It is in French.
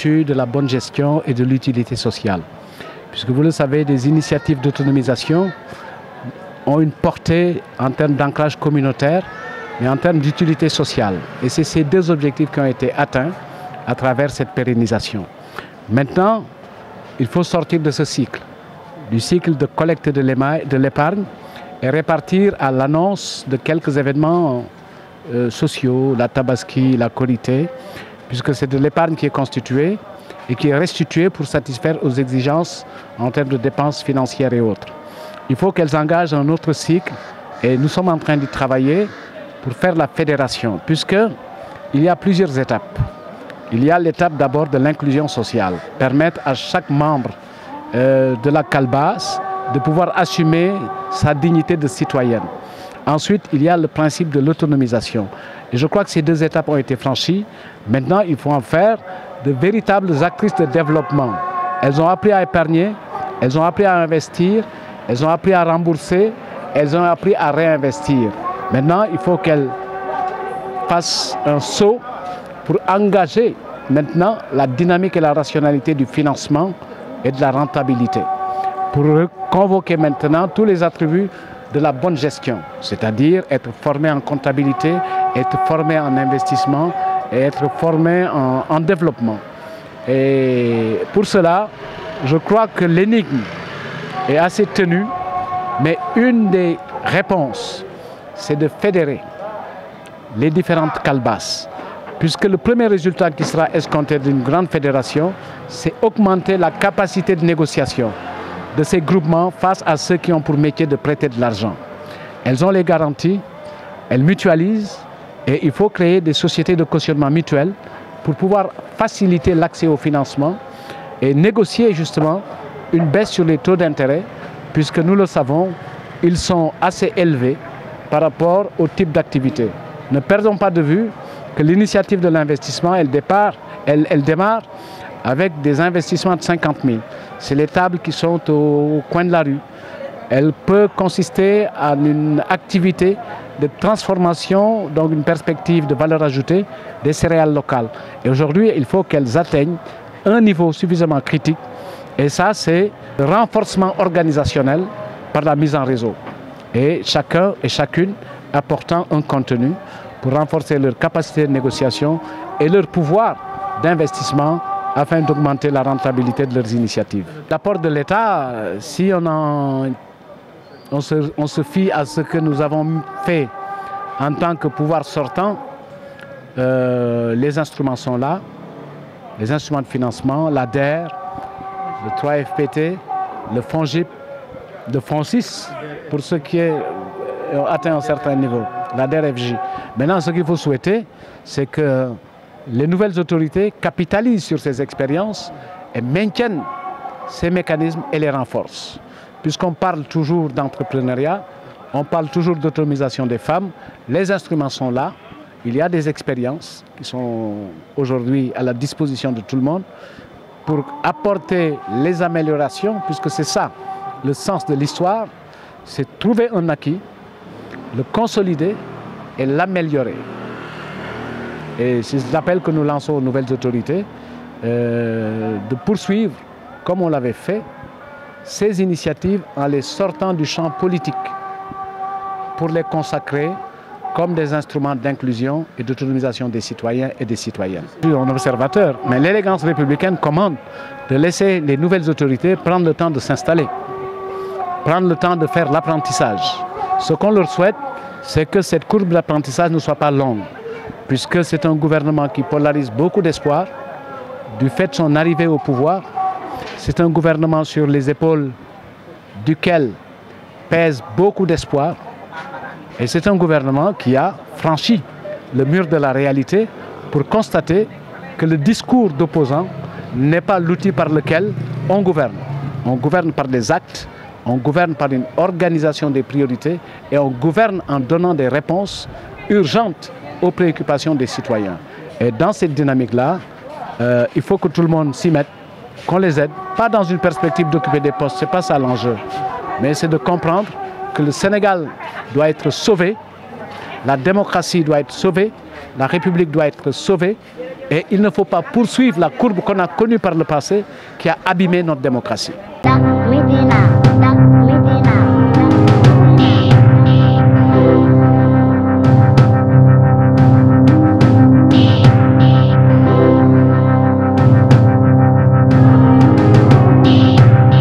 vertu de la bonne gestion et de l'utilité sociale. Puisque vous le savez, des initiatives d'autonomisation ont une portée en termes d'ancrage communautaire, mais en termes d'utilité sociale. Et c'est ces deux objectifs qui ont été atteints à travers cette pérennisation. Maintenant, il faut sortir de ce cycle, du cycle de collecte de l'épargne et répartir à l'annonce de quelques événements sociaux, la Tabaski, la Korité, puisque c'est de l'épargne qui est constituée et qui est restituée pour satisfaire aux exigences en termes de dépenses financières et autres. Il faut qu'elles engagent un autre cycle et nous sommes en train d'y travailler pour faire la fédération, puisqu'il y a plusieurs étapes. Il y a l'étape d'abord de l'inclusion sociale, permettre à chaque membre de la calebasse de pouvoir assumer sa dignité de citoyenne. Ensuite, il y a le principe de l'autonomisation. Et je crois que ces deux étapes ont été franchies. Maintenant, il faut en faire de véritables actrices de développement. Elles ont appris à épargner, elles ont appris à investir, elles ont appris à rembourser, elles ont appris à réinvestir. Maintenant, il faut qu'elles fassent un saut pour engager maintenant la dynamique et la rationalité du financement et de la rentabilité. Pour convoquer maintenant tous les attributs de la bonne gestion, c'est-à-dire être formé en comptabilité, être formé en investissement et être formé en développement. Et pour cela, je crois que l'énigme est assez tenue, mais une des réponses, c'est de fédérer les différentes calebasses. Puisque le premier résultat qui sera escompté d'une grande fédération, c'est augmenter la capacité de négociation de ces groupements face à ceux qui ont pour métier de prêter de l'argent. Elles ont les garanties, elles mutualisent et il faut créer des sociétés de cautionnement mutuel pour pouvoir faciliter l'accès au financement et négocier justement une baisse sur les taux d'intérêt puisque nous le savons, ils sont assez élevés par rapport au type d'activité. Ne perdons pas de vue que l'initiative de l'investissement, elle démarre avec des investissements de 50 000. C'est les tables qui sont au coin de la rue. Elle peut consister en une activité de transformation, donc une perspective de valeur ajoutée des céréales locales. Et aujourd'hui, il faut qu'elles atteignent un niveau suffisamment critique. Et ça, c'est le renforcement organisationnel par la mise en réseau. Et chacun et chacune apportant un contenu pour renforcer leur capacité de négociation et leur pouvoir d'investissement afin d'augmenter la rentabilité de leurs initiatives. L'apport de l'État, si on se fie à ce que nous avons fait en tant que pouvoir sortant, les instruments sont là, les instruments de financement, l'ADER, le 3FPT, le FONGIP, le FONSIS, pour ceux qui ont atteint un certain niveau, l'ADER-FJ. Maintenant, ce qu'il faut souhaiter, c'est que les nouvelles autorités capitalisent sur ces expériences et maintiennent ces mécanismes et les renforcent. Puisqu'on parle toujours d'entrepreneuriat, on parle toujours d'autonomisation des femmes, les instruments sont là, il y a des expériences qui sont aujourd'hui à la disposition de tout le monde pour apporter les améliorations, puisque c'est ça le sens de l'histoire, c'est trouver un acquis, le consolider et l'améliorer. Et c'est l'appel que nous lançons aux nouvelles autorités de poursuivre, comme on l'avait fait, ces initiatives en les sortant du champ politique pour les consacrer comme des instruments d'inclusion et d'autonomisation des citoyens et des citoyennes. Je suis un observateur, mais l'élégance républicaine commande de laisser les nouvelles autorités prendre le temps de s'installer, prendre le temps de faire l'apprentissage. Ce qu'on leur souhaite, c'est que cette courbe d'apprentissage ne soit pas longue, puisque c'est un gouvernement qui polarise beaucoup d'espoir du fait de son arrivée au pouvoir. C'est un gouvernement sur les épaules duquel pèse beaucoup d'espoir. Et c'est un gouvernement qui a franchi le mur de la réalité pour constater que le discours d'opposant n'est pas l'outil par lequel on gouverne. On gouverne par des actes, on gouverne par une organisation des priorités et on gouverne en donnant des réponses urgentes aux préoccupations des citoyens. Et dans cette dynamique-là, il faut que tout le monde s'y mette, qu'on les aide, pas dans une perspective d'occuper des postes, ce n'est pas ça l'enjeu, mais c'est de comprendre que le Sénégal doit être sauvé, la démocratie doit être sauvée, la République doit être sauvée, Et il ne faut pas poursuivre la courbe qu'on a connue par le passé qui a abîmé notre démocratie.